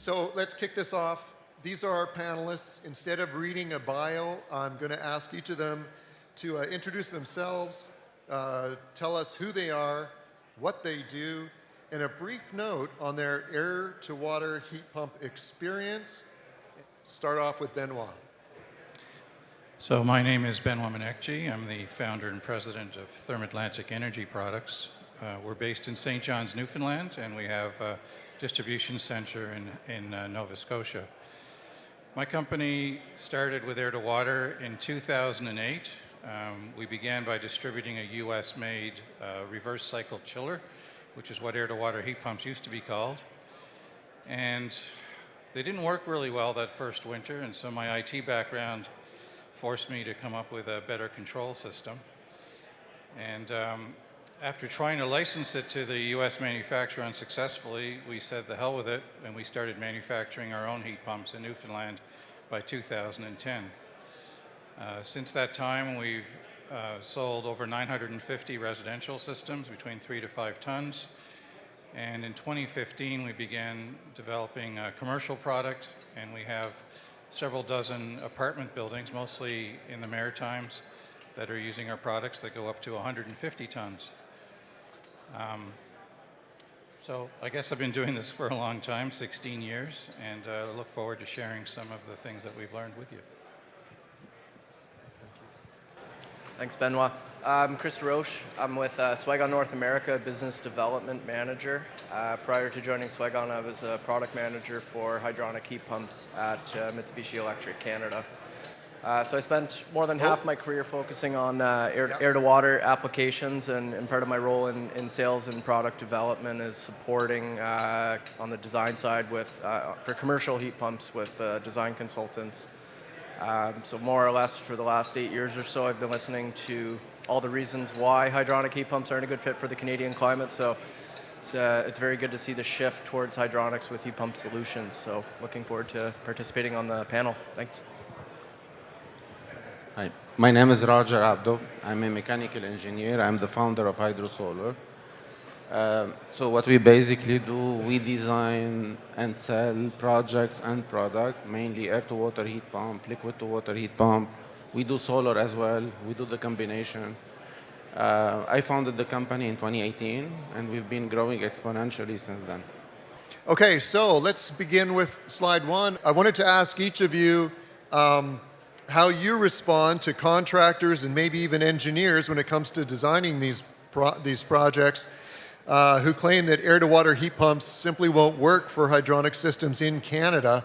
So let's kick this off. These are our panelists. Instead of reading a bio, I'm going to ask each of them to introduce themselves, tell us who they are, what they do, and a brief note on their air-to-water heat pump experience. Start off with Benoit. So my name is Benoit Maneckjee. I'm the founder and president of ThermAtlantic Energy Products. We're based in St. John's, Newfoundland, and we have a distribution center in Nova Scotia. My company started with air-to-water in 2008. We began by distributing a US-made reverse cycle chiller, which is what air-to-water heat pumps used to be called. And they didn't work really well that first winter, and so my IT background forced me to come up with a better control system. And after trying to license it to the US manufacturer unsuccessfully, we said the hell with it, and we started manufacturing our own heat pumps in Newfoundland by 2010. Since that time, we've sold over 950 residential systems between 3 to 5 tons. And in 2015, we began developing a commercial product, and we have several dozen apartment buildings, mostly in the Maritimes, that are using our products that go up to 150 tons. So I guess I've been doing this for a long time, 16 years, and I look forward to sharing some of the things that we've learned with you. Thanks, Benoit. I'm Chris DesRoches. I'm with Swegon North America, Business Development Manager. Prior to joining Swegon, I was a product manager for hydronic heat pumps at Mitsubishi Electric Canada. So I spent more than half my career focusing on air-to-water applications, and part of my role in sales and product development is supporting on the design side with for commercial heat pumps with design consultants. So more or less for the last 8 years or so, I've been listening to all the reasons why hydronic heat pumps aren't a good fit for the Canadian climate. So it's very good to see the shift towards hydronics with heat pump solutions. So looking forward to participating on the panel. Thanks. Hi, my name is Roger Abdo. I'm a mechanical engineer. I'm the founder of HydroSolar. So what we basically do, we design and sell projects and product, mainly air-to-water heat pump, liquid-to-water heat pump. We do solar as well. We do the combination. I founded the company in 2018, and we've been growing exponentially since then. Okay, so let's begin with slide one. I wanted to ask each of you how you respond to contractors and maybe even engineers when it comes to designing these projects who claim that air-to-water heat pumps simply won't work for hydronic systems in Canada.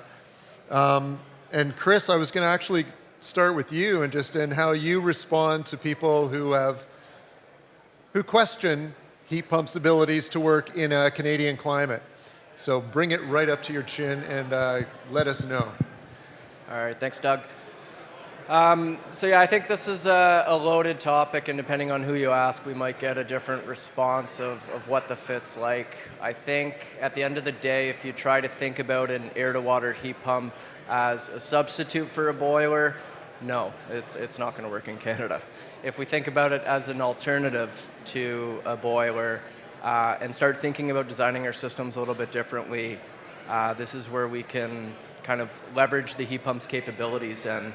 And Chris, I was going to actually start with you and how you respond to people who question heat pumps' abilities to work in a Canadian climate. So bring it right up to your chin and let us know. All right, thanks, Doug. So yeah, I think this is a loaded topic, and depending on who you ask, we might get a different response of what the fit's like. I think at the end of the day, if you try to think about an air-to-water heat pump as a substitute for a boiler, no, it's not going to work in Canada. If we think about it as an alternative to a boiler and start thinking about designing our systems a little bit differently, this is where we can kind of leverage the heat pump's capabilities. And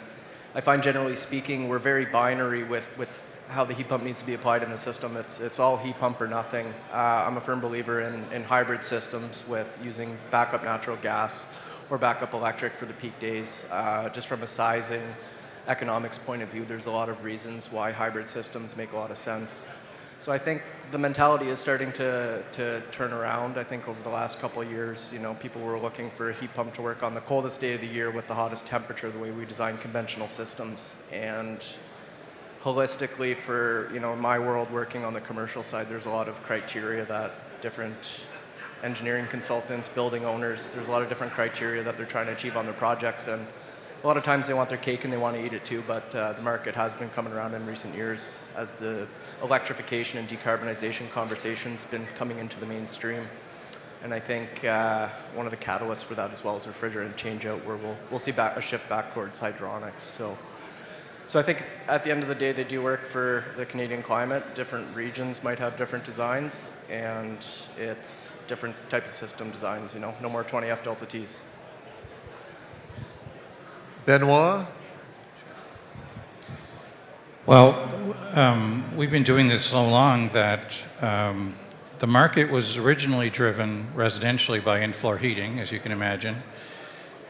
I find, generally speaking, we're very binary with how the heat pump needs to be applied in the system. It's all heat pump or nothing. I'm a firm believer in hybrid systems with using backup natural gas or backup electric for the peak days. Just from a sizing, economics point of view, there's a lot of reasons why hybrid systems make a lot of sense. So I think the mentality is starting to turn around. I think over the last couple of years, people were looking for a heat pump to work on the coldest day of the year with the hottest temperature, the way we design conventional systems. And holistically, for my world working on the commercial side, there's a lot of criteria that different engineering consultants, building owners, there's a lot of different criteria that they're trying to achieve on their projects. And a lot of times they want their cake and they want to eat it too, but the market has been coming around in recent years as the electrification and decarbonization conversation's been coming into the mainstream. And I think one of the catalysts for that as well is refrigerant changeout, where we'll see a shift back towards hydronics. So I think at the end of the day, they do work for the Canadian climate. Different regions might have different designs, and it's different type of system designs, no more 20F delta Ts. Benoit? Well, we've been doing this so long that the market was originally driven residentially by in-floor heating, as you can imagine.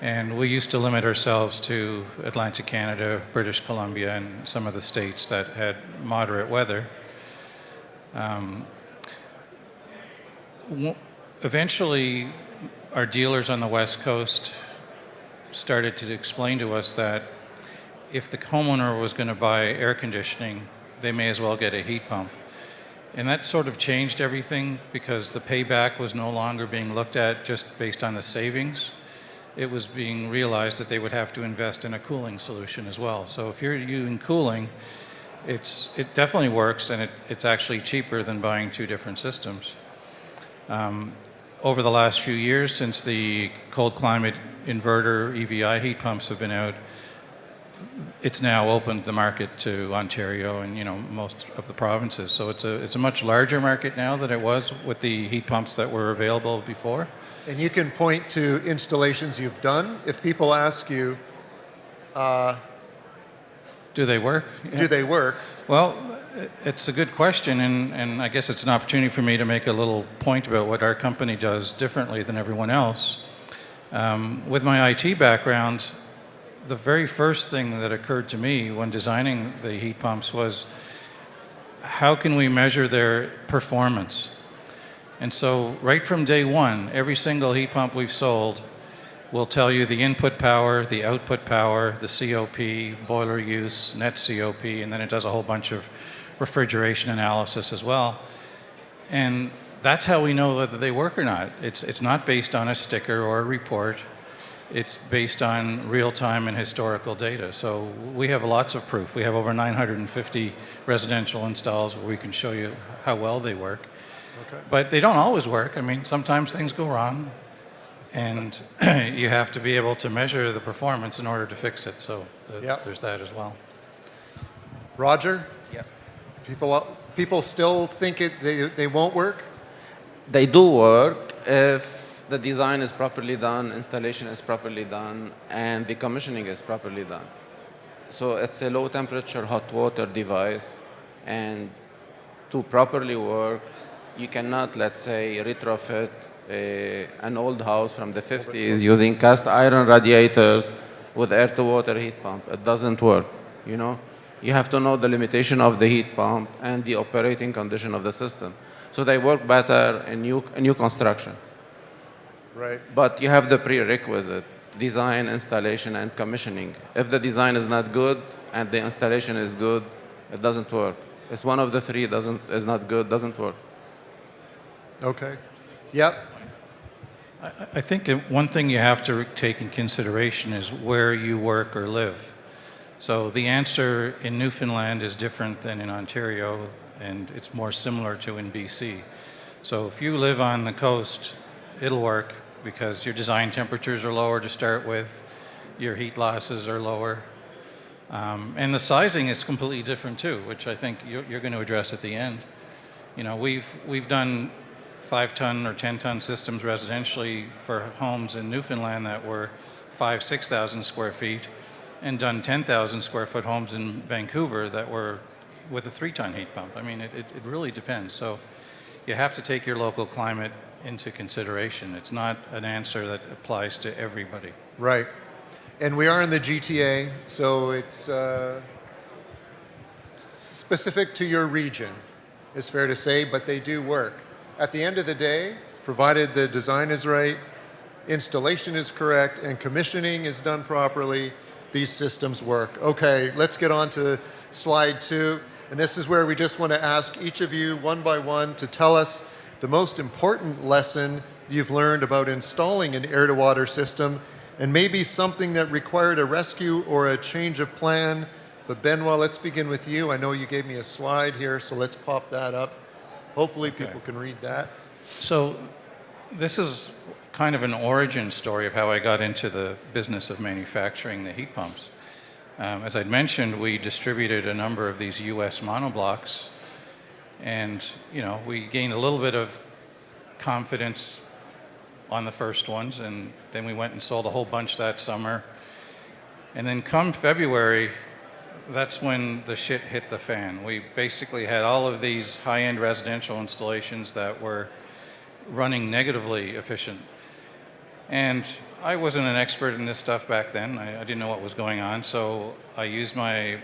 And we used to limit ourselves to Atlantic Canada, British Columbia, and some of the states that had moderate weather. Eventually, our dealers on the West Coast started to explain to us that if the homeowner was going to buy air conditioning, they may as well get a heat pump. And that sort of changed everything because the payback was no longer being looked at just based on the savings. It was being realized that they would have to invest in a cooling solution as well. So if you're using cooling, it definitely works, and it's actually cheaper than buying two different systems. Over the last few years, since the cold climate inverter EVI heat pumps have been out, it's now opened the market to Ontario and most of the provinces. So it's a much larger market now than it was with the heat pumps that were available before. And you can point to installations you've done. If people ask you, do they work? Do they work? Well, it's a good question, and I guess it's an opportunity for me to make a little point about what our company does differently than everyone else. With my IT background, the very first thing that occurred to me when designing the heat pumps was, how can we measure their performance? And so right from day one, every single heat pump we've sold will tell you the input power, the output power, the COP, boiler use, net COP, and then it does a whole bunch of refrigeration analysis as well. And that's how we know whether they work or not. It's not based on a sticker or a report. It's based on real-time and historical data. So we have lots of proof. We have over 950 residential installs where we can show you how well they work. Okay. But they don't always work. I mean, sometimes things go wrong, and you have to be able to measure the performance in order to fix it. So there's that as well. Roger? Yeah. People still think they won't work? They do work if the design is properly done, installation is properly done, and the commissioning is properly done. So it's a low temperature hot water device, and to properly work, you cannot, let's say, retrofit an old house from the 50s using cast iron radiators with air-to-water heat pump. It doesn't work, You have to know the limitation of the heat pump and the operating condition of the system. So they work better in new construction. Right. But you have the prerequisite, design, installation, and commissioning. If the design is not good and the installation is good, it doesn't work. It's one of the three is not good, doesn't work. Okay. Yep. I think one thing you have to take in consideration is where you work or live. So the answer in Newfoundland is different than in Ontario, and it's more similar to in BC. So if you live on the coast, it'll work because your design temperatures are lower to start with, your heat losses are lower, and the sizing is completely different too, which I think you're going to address at the end. We've done 5-ton or 10-ton systems residentially for homes in Newfoundland that were 5,000-6,000 square feet, and done 10,000 square foot homes in Vancouver that were with a 3-ton heat pump. I mean, it really depends. So you have to take your local climate into consideration. It's not an answer that applies to everybody. Right. And we are in the GTA, so it's specific to your region, it's fair to say, but they do work. At the end of the day, provided the design is right, installation is correct, and commissioning is done properly, these systems work. Okay, let's get on to slide 2. And this is where we just want to ask each of you one by one to tell us the most important lesson you've learned about installing an air-to-water system, and maybe something that required a rescue or a change of plan. But Benoit, let's begin with you. I know you gave me a slide here, so let's pop that up. Hopefully people can read that. So this is kind of an origin story of how I got into the business of manufacturing the heat pumps. As I'd mentioned, we distributed a number of these US monoblocks, and we gained a little bit of confidence on the first ones, and then we went and sold a whole bunch that summer. And then come February, that's when the shit hit the fan. We basically had all of these high-end residential installations that were running negatively efficient. And I wasn't an expert in this stuff back then. I didn't know what was going on, so I used my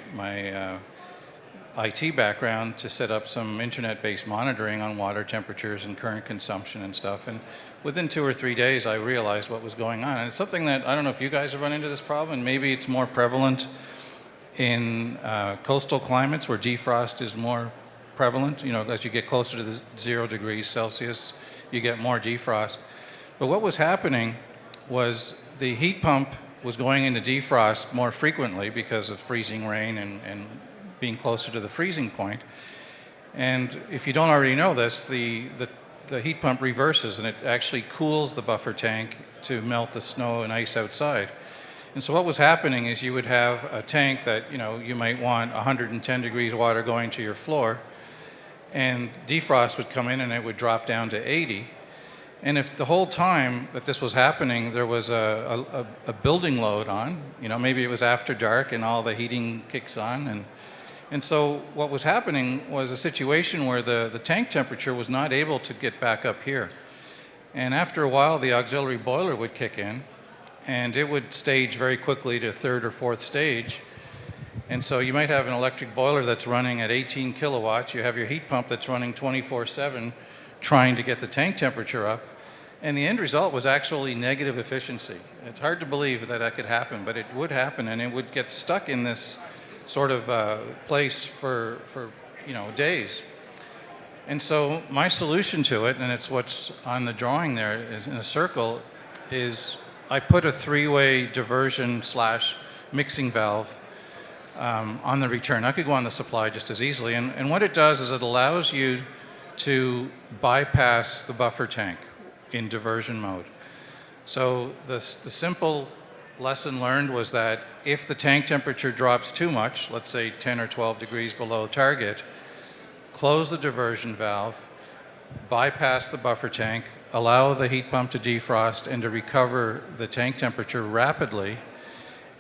IT background to set up some internet-based monitoring on water temperatures and current consumption and stuff. And within 2 or 3 days, I realized what was going on. And it's something that, I don't know if you guys have run into this problem, and maybe it's more prevalent in coastal climates where defrost is more prevalent. You know, as you get closer to the 0 degrees Celsius, you get more defrost. But what was happening was the heat pump was going into defrost more frequently because of freezing rain and being closer to the freezing point. And if you don't already know this, the heat pump reverses and it actually cools the buffer tank to melt the snow and ice outside. And so what was happening is you would have a tank that, you know, you might want 110 degrees water going to your floor, and defrost would come in and it would drop down to 80. And if the whole time that this was happening, there was a building load on, you know, maybe it was after dark and all the heating kicks on. And so what was happening was a situation where the tank temperature was not able to get back up here. And after a while, the auxiliary boiler would kick in, and it would stage very quickly to 3rd or 4th stage. And so you might have an electric boiler that's running at 18 kilowatts. You have your heat pump that's running 24/7 trying to get the tank temperature up. And the end result was actually negative efficiency. It's hard to believe that that could happen, but it would happen, and it would get stuck in this sort of place for you know, days. And so my solution to it, and it's what's on the drawing there is in a circle, is I put a 3-way diversion / mixing valve on the return. I could go on the supply just as easily. And what it does is it allows you to bypass the buffer tank in diversion mode. So the simple lesson learned was that if the tank temperature drops too much, let's say 10 or 12 degrees below target, close the diversion valve, bypass the buffer tank, allow the heat pump to defrost and to recover the tank temperature rapidly.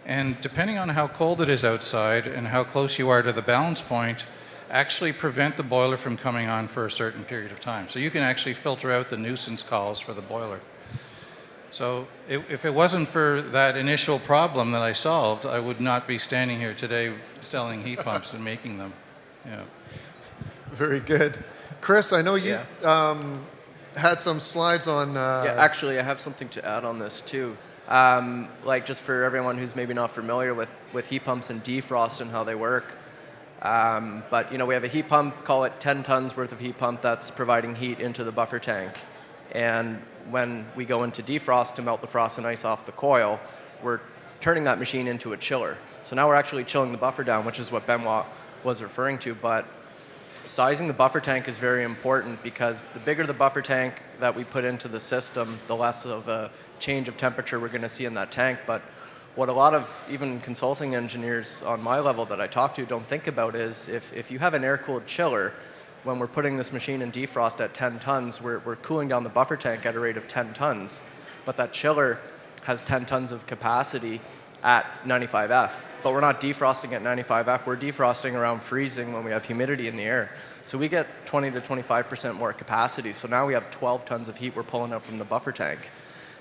And depending on how cold it is outside and how close you are to the balance point, actually prevent the boiler from coming on for a certain period of time. So you can actually filter out the nuisance calls for the boiler. So if it wasn't for that initial problem that I solved, I would not be standing here today selling heat pumps and making them. Yeah. Very good. Chris, I know you had some slides on... Yeah, actually, I have something to add on this too. Like just for everyone who's maybe not familiar with heat pumps and defrost and how they work. But you know, we have a heat pump, call it 10 tons worth of heat pump that's providing heat into the buffer tank. And when we go into defrost to melt the frost and ice off the coil, we're turning that machine into a chiller. So now we're actually chilling the buffer down, which is what Benoit was referring to. But sizing the buffer tank is very important because the bigger the buffer tank that we put into the system, the less of a change of temperature we're going to see in that tank. But what a lot of even consulting engineers on my level that I talk to don't think about is if you have an air-cooled chiller, when we're putting this machine in defrost at 10 tons, we're cooling down the buffer tank at a rate of 10 tons. But that chiller has 10 tons of capacity at 95F. But we're not defrosting at 95F, we're defrosting around freezing when we have humidity in the air. So we get 20 to 25% more capacity. So now we have 12 tons of heat we're pulling out from the buffer tank.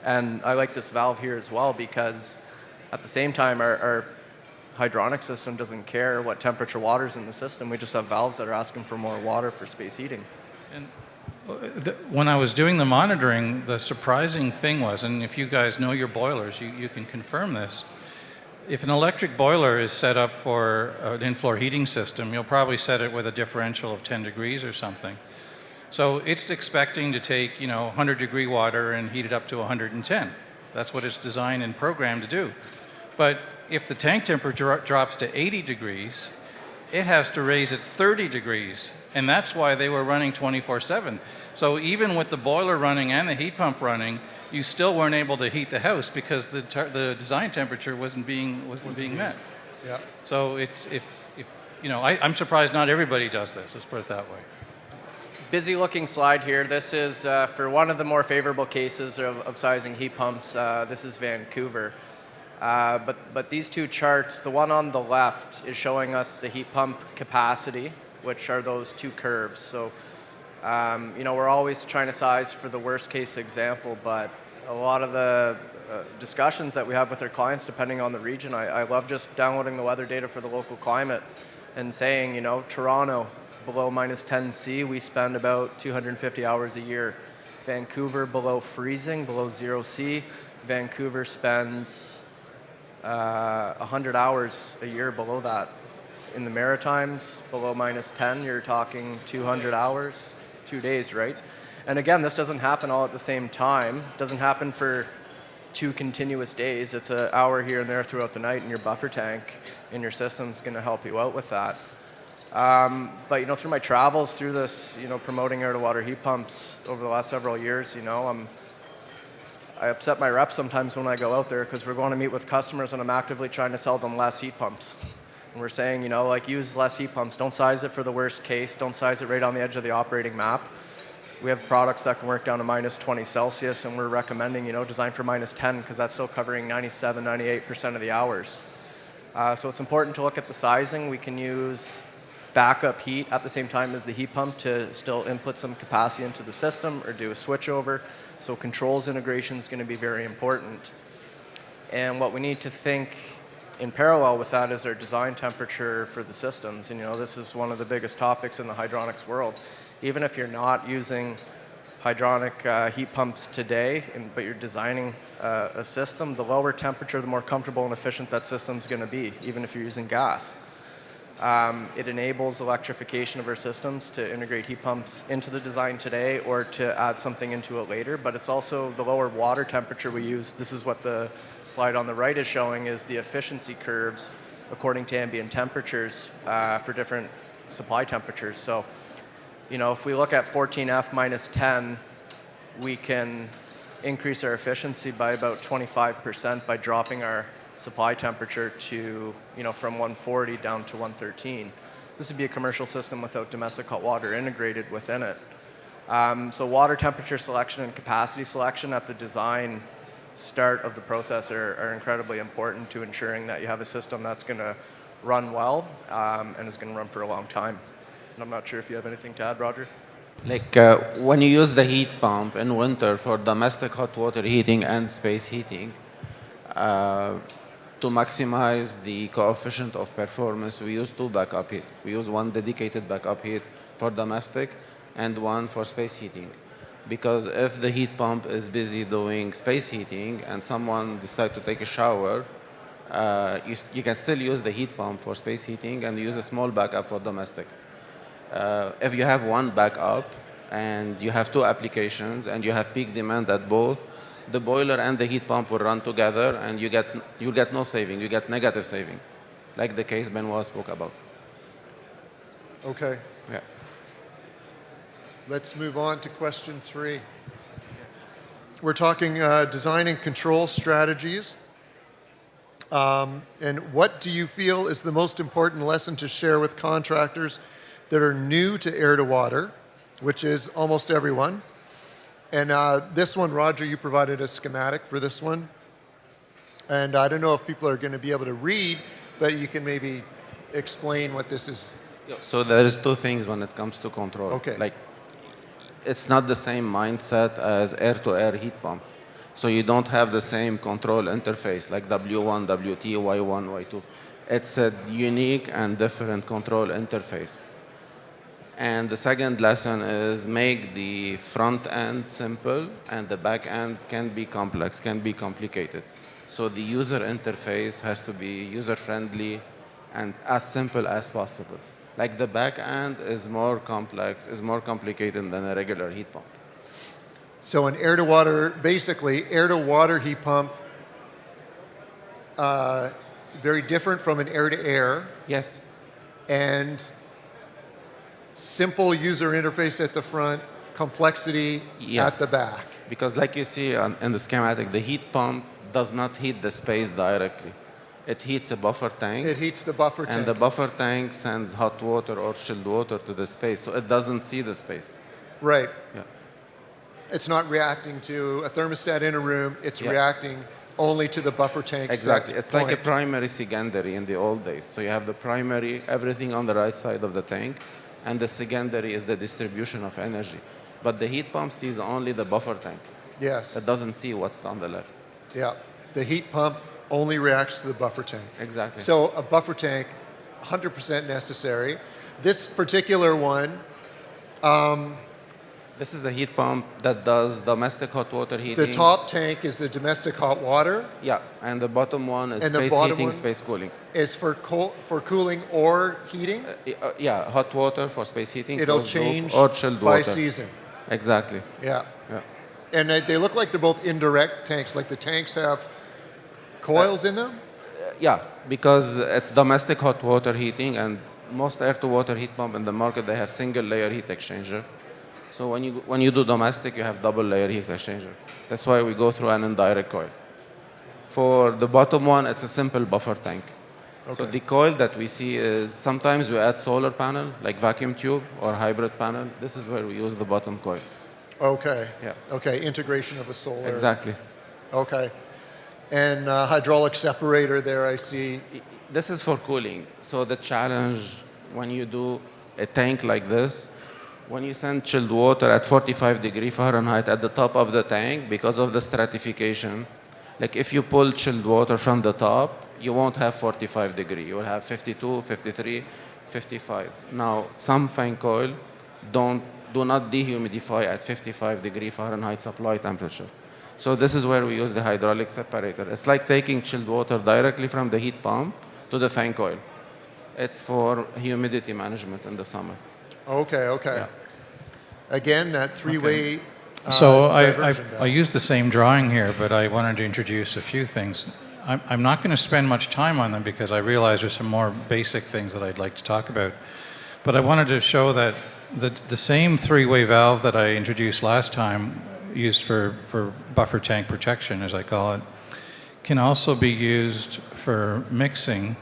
And I like this valve here as well because at the same time, our hydronic system doesn't care what temperature water's in the system. We just have valves that are asking for more water for space heating. And when I was doing the monitoring, the surprising thing was, and if you guys know your boilers, you can confirm this. If an electric boiler is set up for an in-floor heating system, you'll probably set it with a differential of 10 degrees or something. So it's expecting to take, 100-degree water and heat it up to 110. That's what it's designed and programmed to do. But if the tank temperature drops to 80 degrees, it has to raise it 30 degrees. And that's why they were running 24/7. So even with the boiler running and the heat pump running, you still weren't able to heat the house because the design temperature wasn't being met. Yeah. So I'm surprised not everybody does this. Let's put it that way. Busy looking slide here. This is for one of the more favorable cases of sizing heat pumps. This is Vancouver. But these two charts, the one on the left is showing us the heat pump capacity, which are those two curves. So, we're always trying to size for the worst case example, but a lot of the discussions that we have with our clients, depending on the region, I love just downloading the weather data for the local climate and saying, Toronto, below -10°C, we spend about 250 hours a year. Vancouver, below freezing, below 0°C, Vancouver spends 100 hours a year below that. In the Maritimes, below -10, you're talking 200 hours, 2 days, right? And again, this doesn't happen all at the same time. It doesn't happen for 2 continuous days. It's an hour here and there throughout the night, and your buffer tank in your system's going to help you out with that. But through my travels through this, promoting air-to-water heat pumps over the last several years, I upset my reps sometimes when I go out there because we're going to meet with customers and I'm actively trying to sell them less heat pumps. And we're saying, use less heat pumps. Don't size it for the worst case. Don't size it right on the edge of the operating map. We have products that can work down to -20 Celsius, and we're recommending, design for -10 because that's still covering 97, 98% of the hours. So it's important to look at the sizing. We can use backup heat at the same time as the heat pump to still input some capacity into the system or do a switchover. So controls integration is going to be very important. And what we need to think in parallel with that is our design temperature for the systems. And this is one of the biggest topics in the hydronics world. Even if you're not using hydronic heat pumps today, but you're designing a system, the lower temperature, the more comfortable and efficient that system's going to be, even if you're using gas. It enables electrification of our systems to integrate heat pumps into the design today or to add something into it later, but it's also the lower water temperature we use. This is what the slide on the right is showing, is the efficiency curves according to ambient temperatures for different supply temperatures. So, if we look at 14F -10, we can increase our efficiency by about 25% by dropping our supply temperature to, from 140 down to 113. This would be a commercial system without domestic hot water integrated within it. So water temperature selection and capacity selection at the design start of the process are incredibly important to ensuring that you have a system that's going to run well and is going to run for a long time. And I'm not sure if you have anything to add, Roger. When you use the heat pump in winter for domestic hot water heating and space heating, to maximize the coefficient of performance, we use 2 backup heat. We use one dedicated backup heat for domestic and one for space heating. Because if the heat pump is busy doing space heating and someone decides to take a shower, you can still use the heat pump for space heating and use a small backup for domestic. If you have one backup and you have 2 applications and you have peak demand at both, the boiler and the heat pump will run together and you get no saving, you get negative saving, like the case Benoit spoke about. Okay. Yeah. Let's move on to question 3. We're talking design and control strategies. And what do you feel is the most important lesson to share with contractors that are new to air-to-water, which is almost everyone? And this one, Roger, you provided a schematic for this one. And I don't know if people are going to be able to read, but you can maybe explain what this is. So there's 2 things when it comes to control. Okay. It's not the same mindset as air-to-air heat pump. So you don't have the same control interface like W1, WT, Y1, Y2. It's a unique and different control interface. And the second lesson is make the front end simple and the back end can be complex, can be complicated. So the user interface has to be user-friendly and as simple as possible. Like the back end is more complex, is more complicated than a regular heat pump. So an air-to-water, basically, air-to-water heat pump, very different from an air-to-air. Yes. And simple user interface at the front, complexity at the back. Because like you see in the schematic, the heat pump does not heat the space directly. It heats a buffer tank. It heats the buffer tank. And the buffer tank sends hot water or chilled water to the space, so it doesn't see the space. Right. Yeah. It's not reacting to a thermostat in a room. It's reacting only to the buffer tank. Exactly. set It's like a point. primary secondary in the old days. So you have the primary, everything on the right side of the tank, and the secondary is the distribution of energy. But the heat pump sees only the buffer tank. Yes. It doesn't see what's on the left. Yeah. The heat pump only reacts to the buffer tank. Exactly. So a buffer tank, 100% necessary. This particular one, This is a heat pump that does domestic hot water heating. the top tank is the domestic hot water, Yeah, and the bottom one is And the space bottom heating, one? space cooling. is for cooling or heating. Yeah, hot water for space heating. It'll closed loop, change or chilled by water. season. Exactly. Yeah. Yeah. And they look like they're both indirect tanks, like the tanks have coils in them. Yeah, because it's domestic hot water heating, and most air-to-water heat pump in the market, they have single-layer heat exchanger. So when you do domestic, you have double-layer heat exchanger. That's why we go through an indirect coil. For the bottom one, it's a simple buffer tank. So Okay. the coil that we see is sometimes we add solar panel, like vacuum tube or hybrid panel. This is where we use the bottom coil. Okay. Yeah. Okay. Integration of a solar. Exactly. Okay. And hydraulic separator there, I see. This is for cooling. So the challenge when you do a tank like this, when you send chilled water at 45 degrees Fahrenheit at the top of the tank, because of the stratification, like if you pull chilled water from the top, you won't have 45 degrees. You will have 52, 53, 55. Now, some fan coil do not dehumidify at 55 degrees Fahrenheit supply temperature. So this is where we use the hydraulic separator. It's like taking chilled water directly from the heat pump to the fan coil. It's for humidity management in the summer. Okay. Okay. Yeah. Again, that three-way. So diversion I valve. use the same drawing here, but I wanted to introduce a few things. I'm not going to spend much time on them because I realize there's some more basic things that I'd like to talk about. But I wanted to show that the same three-way valve that I introduced last time, used for buffer tank protection, as I call it, can also be used for mixing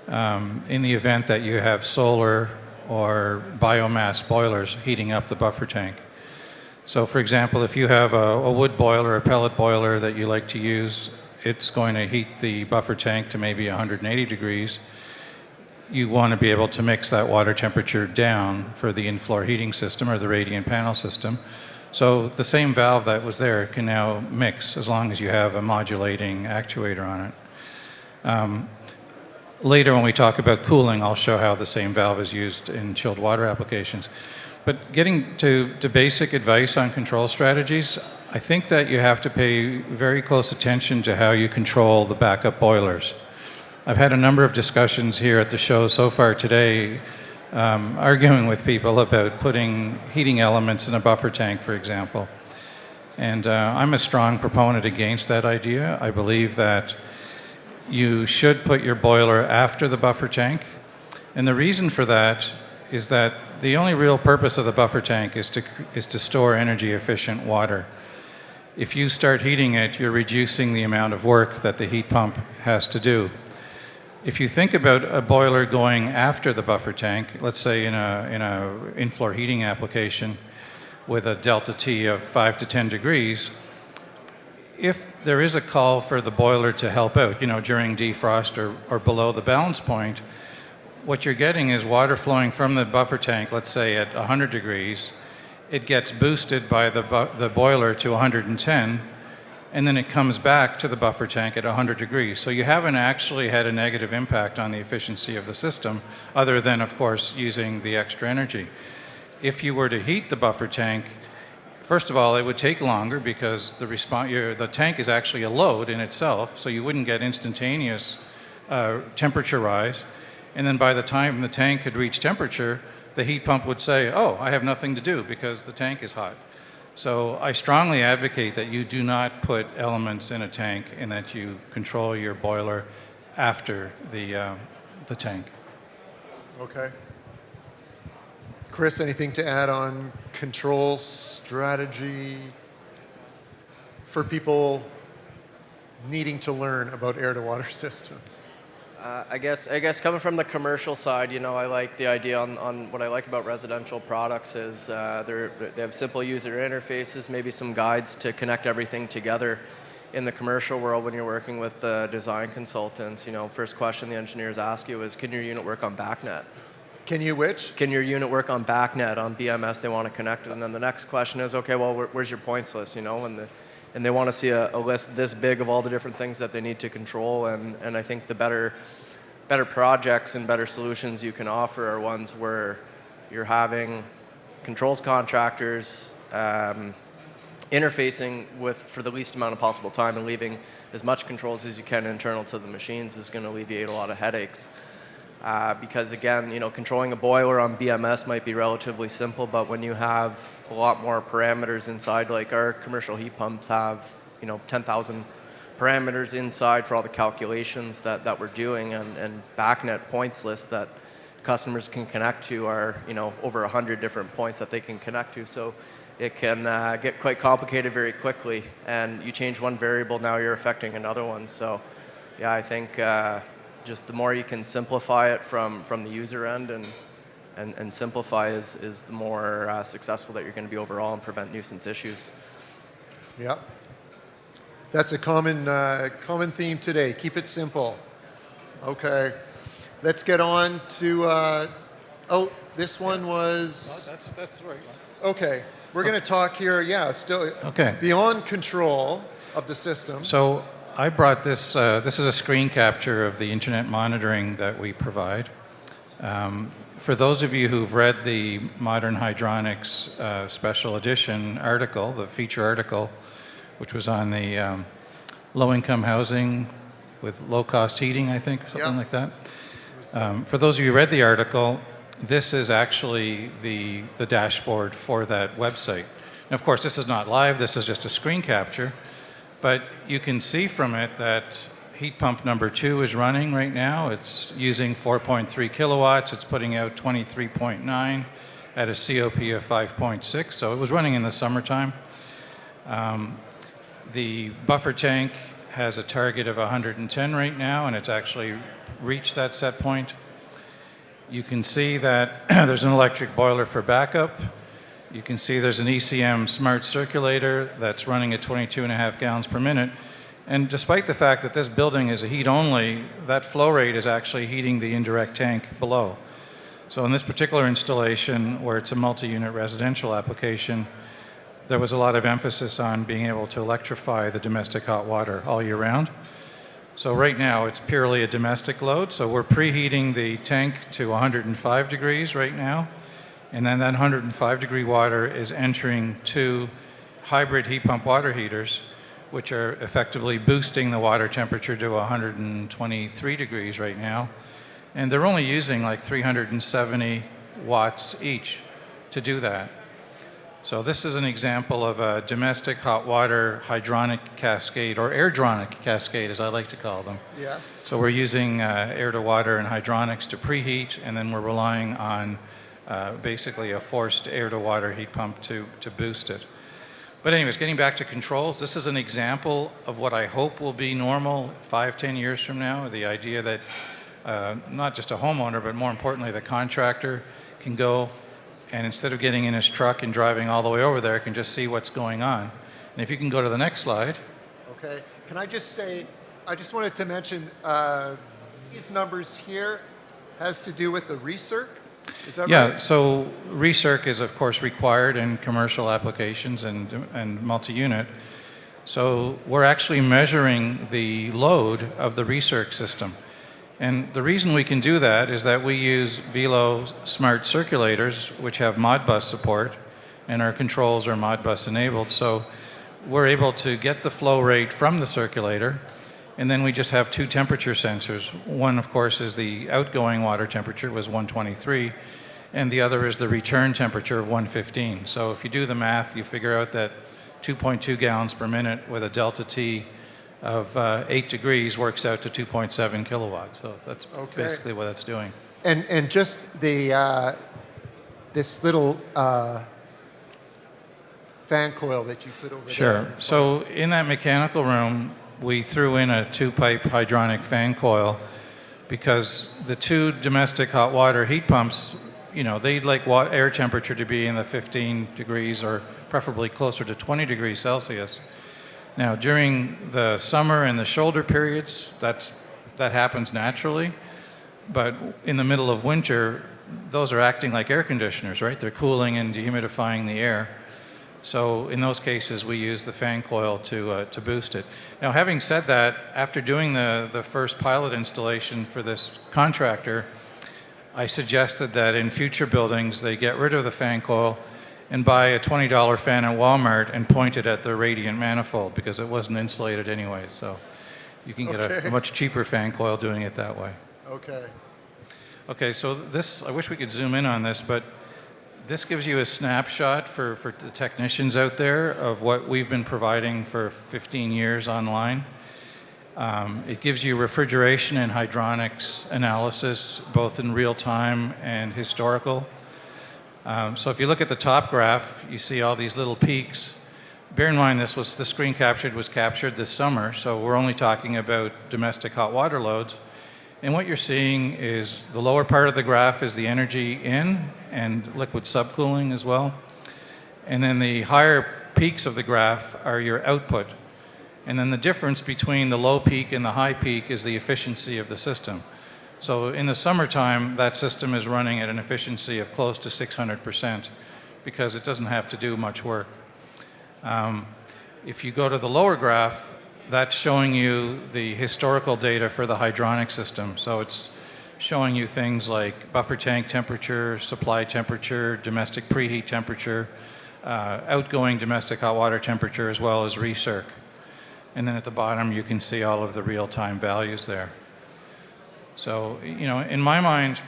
in the event that you have solar or biomass boilers heating up the buffer tank. So for example, if you have a wood boiler, a pellet boiler that you like to use, it's going to heat the buffer tank to maybe 180 degrees. You want to be able to mix that water temperature down for the in-floor heating system or the radiant panel system. So the same valve that was there can now mix as long as you have a modulating actuator on it. Later when we talk about cooling, I'll show how the same valve is used in chilled water applications. But getting to basic advice on control strategies, I think that you have to pay very close attention to how you control the backup boilers. I've had a number of discussions here at the show so far today, arguing with people about putting heating elements in a buffer tank, for example. And I'm a strong proponent against that idea. I believe that you should put your boiler after the buffer tank. And the reason for that is that the only real purpose of the buffer tank is to store energy efficient water. If you start heating it, you're reducing the amount of work that the heat pump has to do. If you think about a boiler going after the buffer tank, let's say in a in-floor heating application with a delta T of 5 to 10 degrees, if there is a call for the boiler to help out, during defrost or below the balance point, what you're getting is water flowing from the buffer tank, let's say at 100 degrees. It gets boosted by the boiler to 110, and then it comes back to the buffer tank at 100 degrees. So you haven't actually had a negative impact on the efficiency of the system, other than, of course, using the extra energy. If you were to heat the buffer tank, first of all, it would take longer because the tank is actually a load in itself, so you wouldn't get instantaneous temperature rise. And then by the time the tank had reached temperature, the heat pump would say, oh, I have nothing to do because the tank is hot. So I strongly advocate that you do not put elements in a tank and that you control your boiler after the tank. Okay. Chris, anything to add on control strategy for people needing to learn about air-to-water systems? I guess coming from the commercial side, I like the idea on what I like about residential products is they have simple user interfaces, maybe some guides to connect everything together. in the commercial world, when you're working with the design consultants, first question the engineers ask you is, can your unit work on backnet? Can you which? Can your unit work on backnet, on BMS? They want to connect it. And then the next question is, okay, well, where's your points list, and they want to see a list this big of all the different things that they need to control. And I think the better projects and better solutions you can offer are ones where you're having controls contractors interfacing with for the least amount of possible time, and leaving as much controls as you can internal to the machines is going to alleviate a lot of headaches. Because again, controlling a boiler on BMS might be relatively simple, but when you have a lot more parameters inside, like our commercial heat pumps have, 10,000 parameters inside for all the calculations that we're doing, and backnet points lists that customers can connect to are, over 100 different points that they can connect to. So it can get quite complicated very quickly, and you change one variable, now you're affecting another one. So yeah, I think just the more you can simplify it from the user end and simplify is the more successful that you're going to be overall and prevent nuisance issues. Yeah. That's a common theme today. Keep it simple. Okay. Let's get on to, this one was... Oh, that's the right one. Okay. We're going to talk here, still beyond control of the system. So I brought this, this is a screen capture of the internet monitoring that we provide. For those of you who've read the Modern Hydronics special edition article, the feature article, which was on the low-income housing with low-cost heating, I think, something like that. For those of you who read the article, this is actually the dashboard for that website. And of course, this is not live, this is just a screen capture. But you can see from it that heat pump number 2 is running right now. It's using 4.3 kilowatts. It's putting out 23.9 at a COP of 5.6. So it was running in the summertime. The buffer tank has a target of 110 right now, and it's actually reached that set point. You can see that there's an electric boiler for backup. You can see there's an ECM smart circulator that's running at 22.5 gallons per minute. And despite the fact that this building is a heat only, that flow rate is actually heating the indirect tank below. So in this particular installation, where it's a multi-unit residential application, there was a lot of emphasis on being able to electrify the domestic hot water all year round. So right now it's purely a domestic load. So we're preheating the tank to 105 degrees right now. And then that 105 degree water is entering 2 hybrid heat pump water heaters, which are effectively boosting the water temperature to 123 degrees right now. And they're only using like 370 watts each to do that. So this is an example of a domestic hot water hydronic cascade, or airdronic cascade as I like to call them. Yes. So we're using air to water and hydronics to preheat, and then we're relying on basically a forced air-to-water heat pump to boost it. But anyways, getting back to controls, this is an example of what I hope will be normal 5-10 years from now. The idea that not just a homeowner, but more importantly, the contractor can go and instead of getting in his truck and driving all the way over there, can just see what's going on. And if you can go to the next slide. Okay. Can I just say, I just wanted to mention these numbers here has to do with the recirc. Is that right? So recirc is of course required in commercial applications and multi-unit. So we're actually measuring the load of the recirc system. And the reason we can do that is that we use Velo smart circulators, which have Modbus support, and our controls are Modbus enabled. So we're able to get the flow rate from the circulator, and then we just have 2 temperature sensors. One, of course, is the outgoing water temperature, was 123, and the other is the return temperature of 115. So if you do the math, you figure out that 2.2 gallons per minute with a delta T of 8 degrees works out to 2.7 kilowatts. So that's basically what that's doing. And just the this little fan coil that you put over there. Sure. So in that mechanical room, we threw in a 2-pipe hydronic fan coil because the 2 domestic hot water heat pumps, you know, they'd like air temperature to be in the 15 degrees or preferably closer to 20 degrees Celsius. Now, during the summer and the shoulder periods, that happens naturally. But in the middle of winter, those are acting like air conditioners, right? They're cooling and dehumidifying the air. So in those cases, we use the fan coil to boost it. Now, having said that, after doing the first pilot installation for this contractor, I suggested that in future buildings, they get rid of the fan coil and buy a $20 fan at Walmart and point it at the radiant manifold, because it wasn't insulated anyway. So you can get a much cheaper fan coil doing it that way. Okay. Okay, so this, I wish we could zoom in on this, but this gives you a snapshot for the technicians out there of what we've been providing for 15 years online. It gives you refrigeration and hydronics analysis, both in real time and historical. So if you look at the top graph, you see all these little peaks. Bear in mind, the screen was captured this summer, so we're only talking about domestic hot water loads. And what you're seeing is the lower part of the graph is the energy in and liquid subcooling as well. And then the higher peaks of the graph are your output. And then the difference between the low peak and the high peak is the efficiency of the system. So in the summertime, that system is running at an efficiency of close to 600% because it doesn't have to do much work. If you go to the lower graph, that's showing you the historical data for the hydronic system. So it's showing you things like buffer tank temperature, supply temperature, domestic preheat temperature, outgoing domestic hot water temperature, as well as recirc. And then at the bottom, you can see all of the real-time values there. So, you know, in my mind,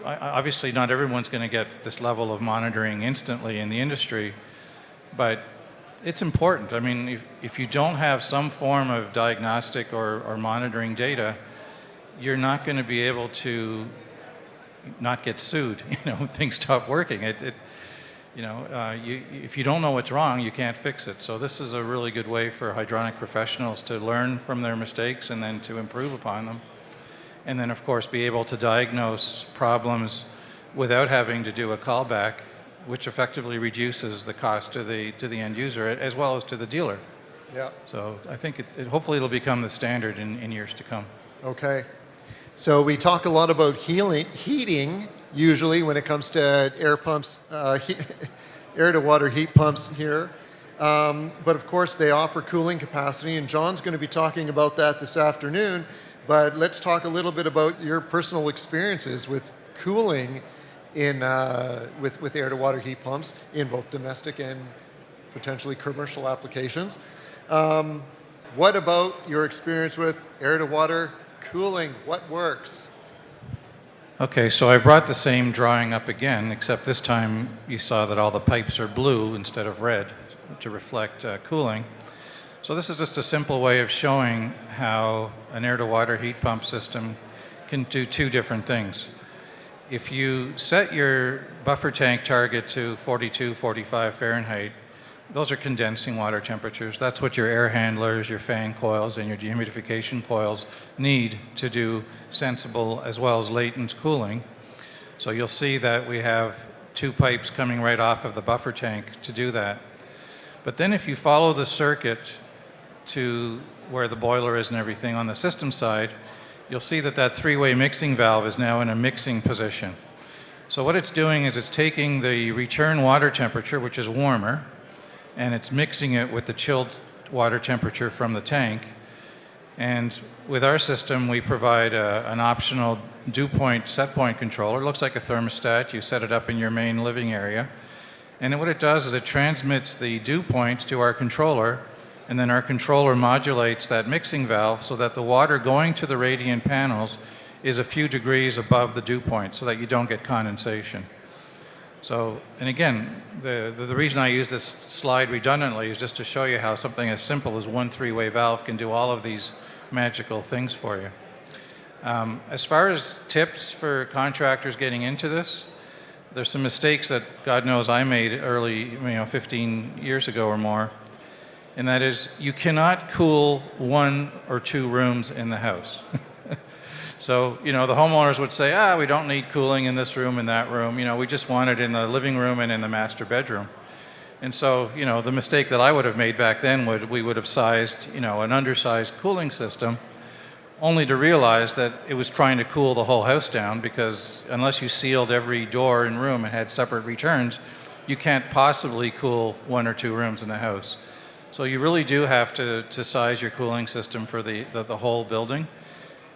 obviously not everyone's going to get this level of monitoring instantly in the industry, but it's important. I mean, if you don't have some form of diagnostic or monitoring data, you're not going to be able to not get sued, you know, when things stop working. If you don't know what's wrong, you can't fix it. So this is a really good way for hydronic professionals to learn from their mistakes and then to improve upon them. And then, of course, be able to diagnose problems without having to do a callback, which effectively reduces the cost to the end user as well as to the dealer. Yeah. So I think hopefully it'll become the standard in years to come. Okay. So we talk a lot about heating usually when it comes to air pumps, air to water heat pumps here. But of course they offer cooling capacity, and John's going to be talking about that this afternoon. But let's talk a little bit about your personal experiences with cooling with air to water heat pumps in both domestic and potentially commercial applications. What about your experience with air to water cooling? What works? Okay, so I brought the same drawing up again, except this time you saw that all the pipes are blue instead of red to reflect cooling. So this is just a simple way of showing how an air to water heat pump system can do two different things. If you set your buffer tank target to 42, 45 Fahrenheit, those are condensing water temperatures. That's what your air handlers, your fan coils, and your dehumidification coils need to do sensible as well as latent cooling. So you'll see that we have two pipes coming right off of the buffer tank to do that. But then if you follow the circuit to where the boiler is and everything on the system side, you'll see that that three-way mixing valve is now in a mixing position. So what it's doing is it's taking the return water temperature, which is warmer, and it's mixing it with the chilled water temperature from the tank. And with our system, we provide an optional dew point, set point controller. It looks like a thermostat. You set it up in your main living area. And what it does is it transmits the dew point to our controller, and then our controller modulates that mixing valve so that the water going to the radiant panels is a few degrees above the dew point so that you don't get condensation. So, and again, the reason I use this slide redundantly is just to show you how something as simple as one three-way valve can do all of these magical things for you. As far as tips for contractors getting into this, there's some mistakes that God knows I made early, 15 years ago or more. And that is, you cannot cool one or two rooms in the house. So, the homeowners would say, we don't need cooling in this room and that room. We just want it in the living room and in the master bedroom. And so, the mistake that I would have made back then we would have sized, an undersized cooling system, only to realize that it was trying to cool the whole house down, because unless you sealed every door and room and had separate returns, you can't possibly cool 1 or 2 rooms in the house. So you really do have to size your cooling system for the whole building.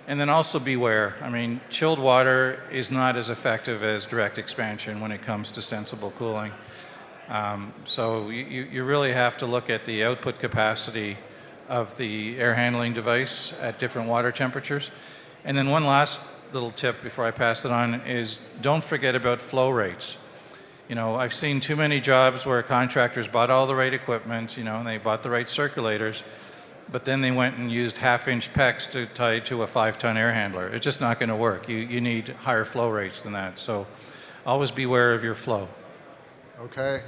And then also beware. I mean, chilled water is not as effective as direct expansion when it comes to sensible cooling. So you really have to look at the output capacity of the air handling device at different water temperatures. And then one last little tip before I pass it on is don't forget about flow rates. I've seen too many jobs where contractors bought all the right equipment, and they bought the right circulators, but then they went and used half-inch PEX to tie to a 5-ton air handler. It's just not going to work. You need higher flow rates than that. So always beware of your flow. Okay.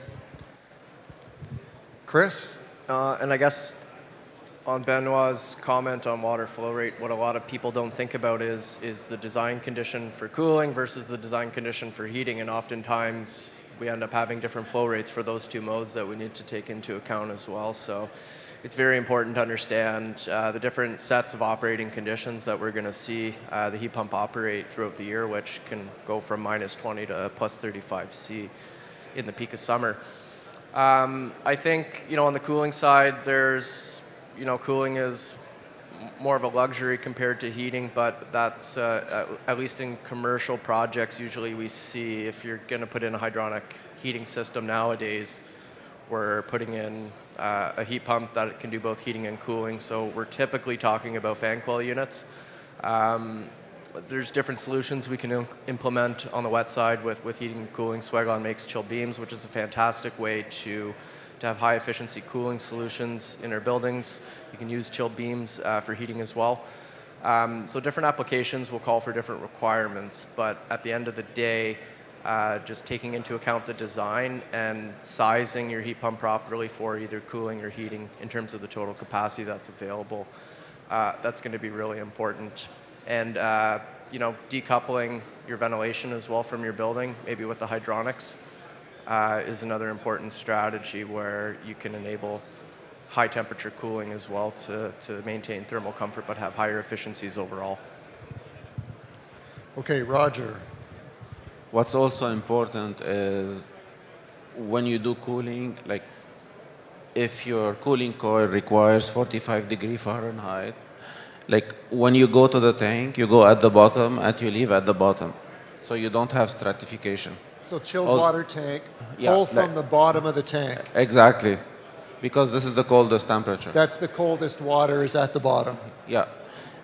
Chris? And I guess on Benoit's comment on water flow rate, what a lot of people don't think about is the design condition for cooling versus the design condition for heating, and oftentimes we end up having different flow rates for those 2 modes that we need to take into account as well. So it's very important to understand the different sets of operating conditions that we're going to see the heat pump operate throughout the year, which can go from -20 to +35 C in the peak of summer. I think, on the cooling side, there's, cooling is more of a luxury compared to heating, but that's, at least in commercial projects, usually we see if you're going to put in a hydronic heating system nowadays, we're putting in a heat pump that can do both heating and cooling. So we're typically talking about fan coil units. There's different solutions we can implement on the wet side with heating and cooling. Swegon makes chill beams, which is a fantastic way to have high efficiency cooling solutions in our buildings. You can use chill beams for heating as well. So different applications will call for different requirements, but at the end of the day, just taking into account the design and sizing your heat pump properly for either cooling or heating in terms of the total capacity that's available, that's going to be really important. And decoupling your ventilation as well from your building, maybe with the hydronics, is another important strategy where you can enable high temperature cooling as well to maintain thermal comfort but have higher efficiencies overall. Okay, Roger. What's also important is when you do cooling, like if your cooling coil requires 45 degree Fahrenheit, like when you go to the tank, you go at the bottom and you leave at the bottom. So you don't have stratification. So chilled water tank, Yeah, pull from the bottom of the tank. Exactly. Because this is the coldest temperature. That's the coldest water is at the bottom. Yeah.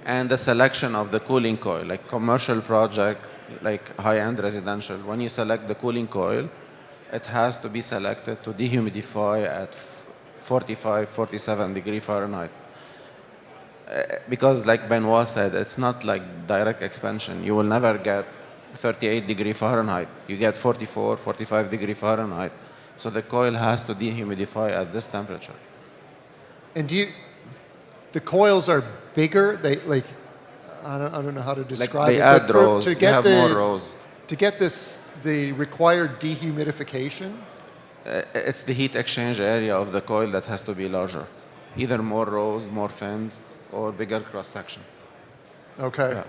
And the selection of the cooling coil, like commercial project, like high-end residential, when you select the cooling coil, it has to be selected to dehumidify at 45, 47 degree Fahrenheit. Because like Benoit said, it's not like direct expansion. You will never get 38 degree Fahrenheit. You get 44, 45 degree Fahrenheit. So the coil has to dehumidify at this temperature. And the coils are bigger? I don't know how to describe they it. add but rows. To You get have more rows. To get the required dehumidification? It's the heat exchange area of the coil that has to be larger. Either more rows, more fins, or bigger cross-section. Okay.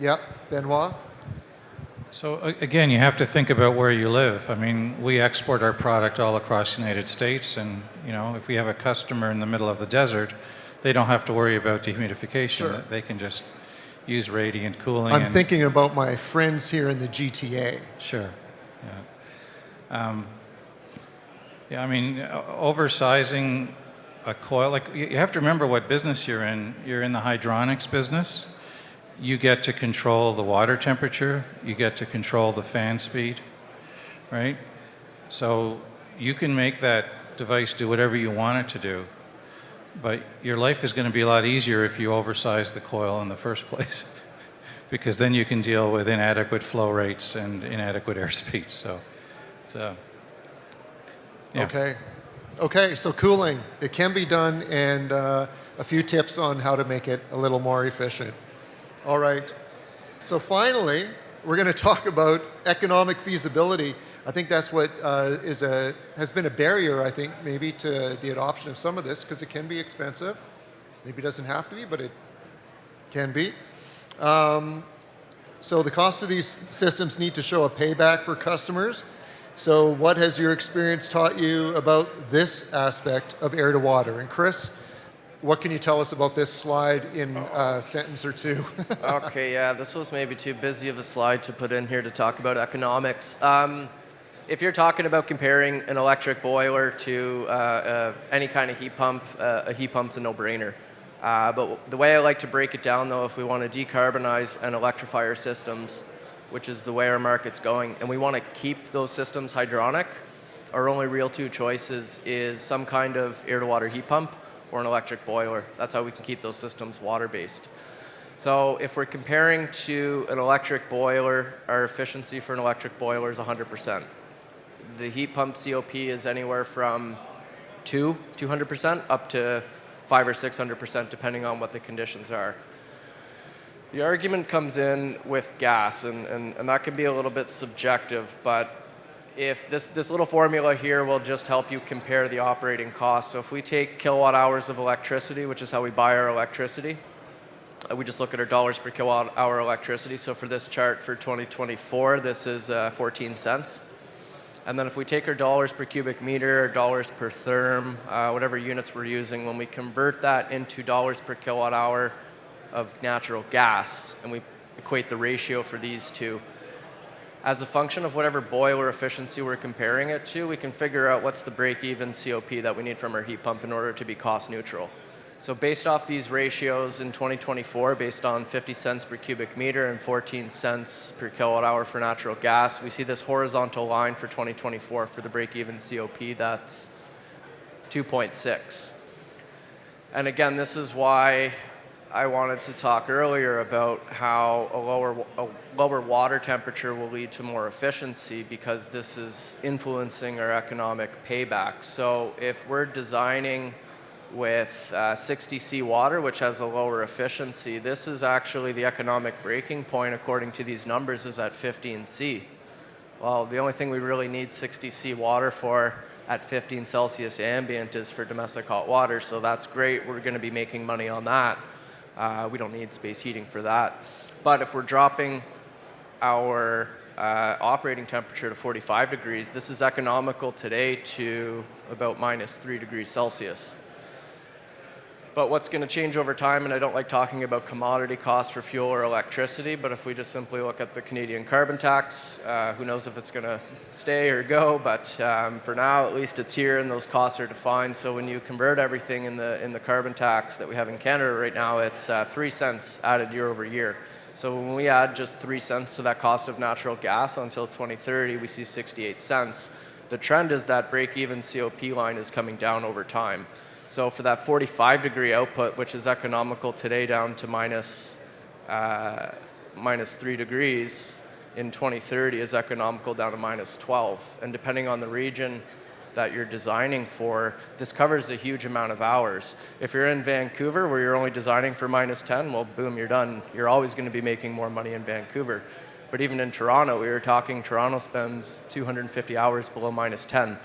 Yeah, Benoit? So again, you have to think about where you live. I mean, we export our product all across the United States, and if we have a customer in the middle of the desert, they don't have to worry about dehumidification. Sure. They can just use radiant cooling. I'm thinking about my friends here in the GTA. Sure. Yeah. I mean, oversizing a coil, like you have to remember what business you're in. You're in the hydronics business. You get to control the water temperature. You get to control the fan speed, right? So you can make that device do whatever you want it to do, but your life is going to be a lot easier if you oversize the coil in the first place, because then you can deal with inadequate flow rates and inadequate airspeed. So it's yeah. Okay, so cooling, it can be done, and a few tips on how to make it a little more efficient. All right, so finally, we're going to talk about economic feasibility. I think that's what has been a barrier, I think, maybe to the adoption of some of this, because it can be expensive. Maybe it doesn't have to be, but it can be. So the cost of these systems need to show a payback for customers. So what has your experience taught you about this aspect of air to water? And Chris, what can you tell us about this slide in a sentence or two? Okay, yeah, this was maybe too busy of a slide to put in here to talk about economics. If you're talking about comparing an electric boiler to any kind of heat pump, a heat pump's a no-brainer. But the way I like to break it down, though, if we want to decarbonize and electrify our systems, which is the way our market's going, and we want to keep those systems hydronic, our only real two choices is some kind of air-to-water heat pump or an electric boiler. That's how we can keep those systems water-based. So if we're comparing to an electric boiler, our efficiency for an electric boiler is 100%. The heat pump COP is anywhere from 200% up to 500 or 600%, depending on what the conditions are. The argument comes in with gas, and that can be a little bit subjective, but if this little formula here will just help you compare the operating costs. So if we take kilowatt hours of electricity, which is how we buy our electricity, we just look at our dollars per kilowatt hour electricity. So for this chart for 2024, this is 14 cents. And then if we take our dollars per cubic meter, or dollars per therm, whatever units we're using, when we convert that into dollars per kilowatt hour of natural gas, and we equate the ratio for these two, as a function of whatever boiler efficiency we're comparing it to, we can figure out what's the break-even COP that we need from our heat pump in order to be cost neutral. So based off these ratios in 2024, based on 50 cents per cubic meter and 14 cents per kilowatt hour for natural gas, we see this horizontal line for 2024 for the break-even COP, that's 2.6. And again, this is why I wanted to talk earlier about how a lower water temperature will lead to more efficiency, because this is influencing our economic payback. So if we're designing with 60C water, which has a lower efficiency, this is actually the economic breaking point, according to these numbers, is at 15C. Well, the only thing we really need 60C water for at 15 Celsius ambient is for domestic hot water, so that's great. We're going to be making money on that. We don't need space heating for that. But if we're dropping our operating temperature to 45 degrees, this is economical today to about -3 degrees Celsius. But what's going to change over time, and I don't like talking about commodity costs for fuel or electricity, but if we just simply look at the Canadian carbon tax, who knows if it's going to stay or go, but for now at least it's here and those costs are defined. So when you convert everything in the carbon tax that we have in Canada right now, it's 3 cents added year over year. So when we add just 3 cents to that cost of natural gas until 2030, we see 68 cents. The trend is that break-even COP line is coming down over time. So for that 45-degree output, which is economical today down to -3 degrees, in 2030 is economical down to -12. And depending on the region that you're designing for, this covers a huge amount of hours. If you're in Vancouver, where you're only designing for -10, well, boom, you're done. You're always going to be making more money in Vancouver. But even in Toronto, we were talking, Toronto spends 250 hours below -10.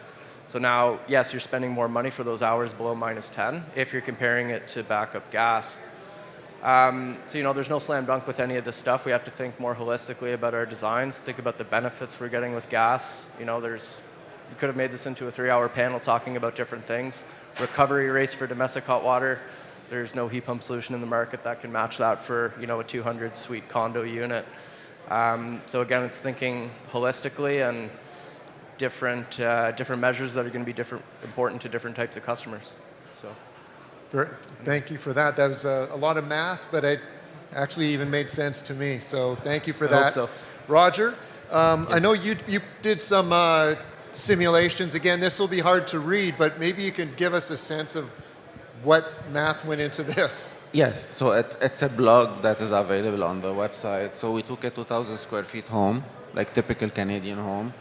So now, yes, you're spending more money for those hours below -10 if you're comparing it to backup gas. So, there's no slam dunk with any of this stuff. We have to think more holistically about our designs, think about the benefits we're getting with gas. You could have made this into a 3-hour panel talking about different things. Recovery rates for domestic hot water. There's no heat pump solution in the market that can match that for, a 200-suite condo unit. So again, it's thinking holistically and different measures that are going to be important to different types of customers. So, thank you for that. That was a lot of math, but it actually even made sense to me. So thank you for that. I hope so. Roger, Yes. I know you did some simulations. Again, this will be hard to read, but maybe you can give us a sense of what math went into this. Yes, so it's a blog that is available on the website. So we took a 2,000 square feet home, like typical Canadian home,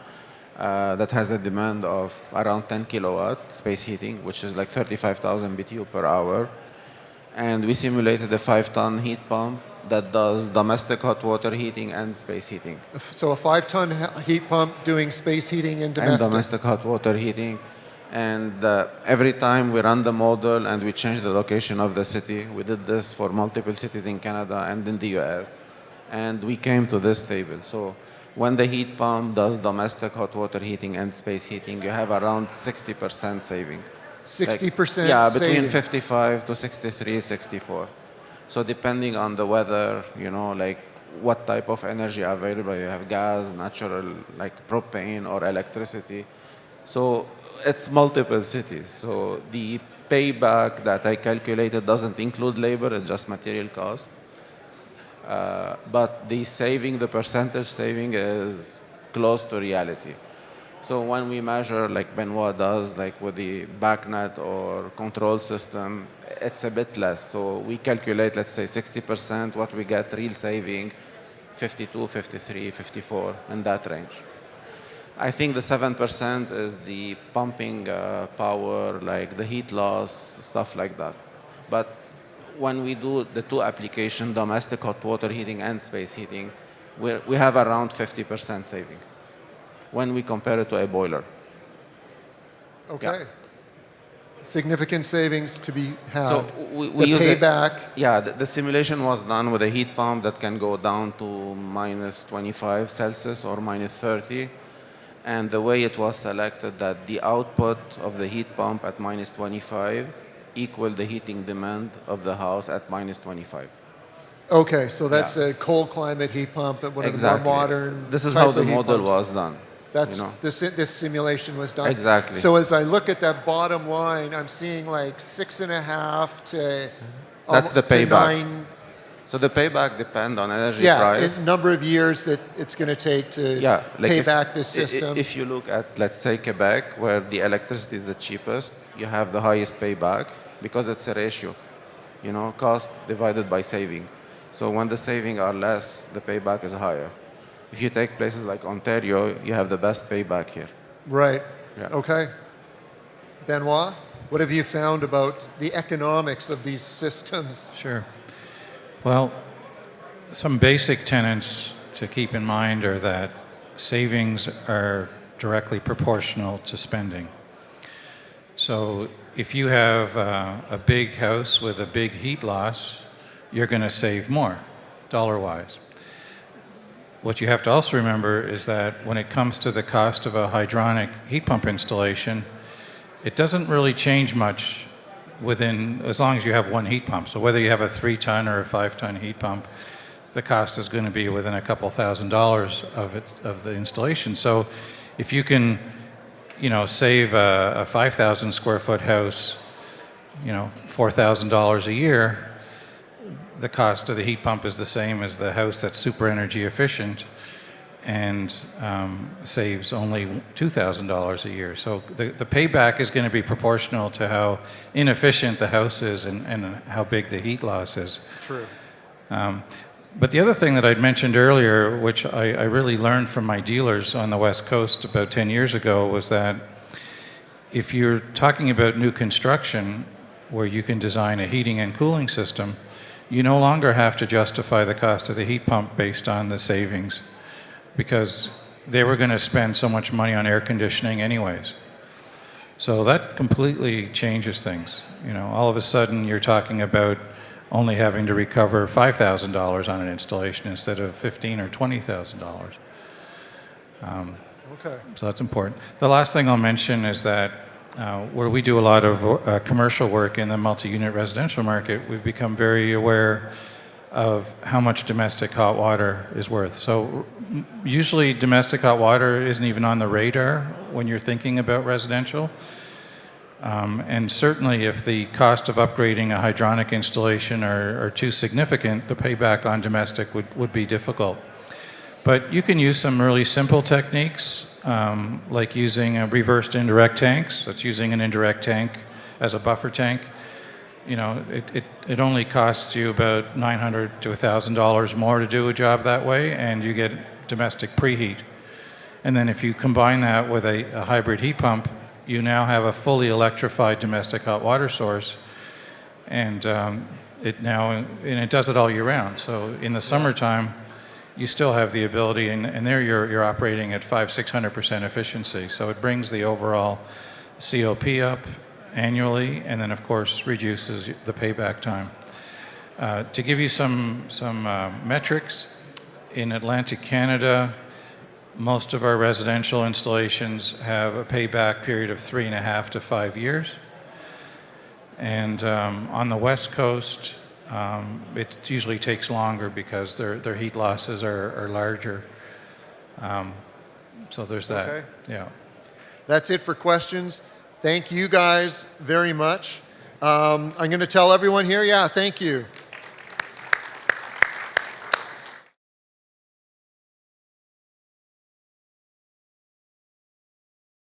that has a demand of around 10 kilowatt space heating, which is like 35,000 BTU per hour. And we simulated a 5-ton heat pump that does domestic hot water heating and space heating. So a 5-ton heat pump doing space heating and And domestic. domestic hot water heating. And every time we run the model and we change the location of the city, we did this for multiple cities in Canada and in the US, and we came to this table. So when the heat pump does domestic hot water heating and space heating, you have around 60% saving. 60% Yeah, between saving. 55 to 63, 64. So depending on the weather, you know, like what type of energy available, you have gas, natural, like propane or electricity. So it's multiple cities. So the payback that I calculated doesn't include labor, it's just material cost. But the saving, the percentage saving is close to reality. So when we measure, like Benoit does, like with the backnet or control system, it's a bit less. So we calculate, let's say 60%, what we get real saving, 52, 53, 54, in that range. I think the 7% is the pumping power, like the heat loss, stuff like that. But when we do the two applications, domestic hot water heating and space heating, we have around 50% saving when we compare it to a boiler. Okay. Significant savings to be had. So we the use payback. Yeah, the simulation was done with a heat pump that can go down to minus 25 Celsius or minus 30. And the way it was selected, that the output of the heat pump at minus 25 equal the heating demand of the house at minus 25. Okay, so that's a cold climate heat pump at one of the more modern. This is type how of the heat model pumps. was done. That's you know? this simulation was done. Exactly. So as I look at that bottom line, I'm seeing like 6.5 to That's the to payback. 9. So the payback depends on energy Yeah, price. number of years that it's going to take to like pay if, back this system. If you look at, let's say, Quebec, where the electricity is the cheapest, you have the highest payback because it's a ratio, you know, cost divided by saving. So when the saving are less, the payback is higher. If you take places like Ontario, you have the best payback here. Right. Yeah. Okay. Benoit, what have you found about the economics of these systems? Sure. Well, some basic tenets to keep in mind are that savings are directly proportional to spending. So if you have a big house with a big heat loss, you're going to save more, dollar-wise. What you have to also remember is that when it comes to the cost of a hydronic heat pump installation, it doesn't really change much within, as long as you have one heat pump. So whether you have a 3-ton or a 5-ton heat pump, the cost is going to be within a couple $1,000s of the installation. So if you can, you know, save a 5,000 square foot house, you know, $4,000 a year, the cost of the heat pump is the same as the house that's super energy efficient and saves only $2,000 a year. So the payback is going to be proportional to how inefficient the house is and how big the heat loss is. True. But the other thing that I'd mentioned earlier, which I really learned from my dealers on the West Coast about 10 years ago, was that if you're talking about new construction where you can design a heating and cooling system, you no longer have to justify the cost of the heat pump based on the savings, because they were going to spend so much money on air conditioning anyways. So that completely changes things. You know, all of a sudden you're talking about only having to recover $5,000 on an installation instead of $15,000 or $20,000. Okay. So that's important. The last thing I'll mention is that where we do a lot of commercial work in the multi-unit residential market, we've become very aware of how much domestic hot water is worth. So usually domestic hot water isn't even on the radar when you're thinking about residential. And certainly if the cost of upgrading a hydronic installation are too significant, the payback on domestic would be difficult. But you can use some really simple techniques, like using reversed indirect tanks. That's using an indirect tank as a buffer tank. You know, it only costs you about $900 to $1,000 more to do a job that way, and you get domestic preheat. And then if you combine that with a hybrid heat pump, you now have a fully electrified domestic hot water source. And it now, and it does it all year round. So in the summertime, you still have the ability, and there you're operating at 500-600% efficiency. So it brings the overall COP up annually, and then of course reduces the payback time. To give you some metrics, in Atlantic Canada, most of our residential installations have a payback period of 3.5 to 5 years. And on the West Coast, it usually takes longer because their heat losses are larger. So there's that. Okay. Yeah. That's it for questions. Thank you guys very much. I'm going to tell everyone here, yeah, thank you.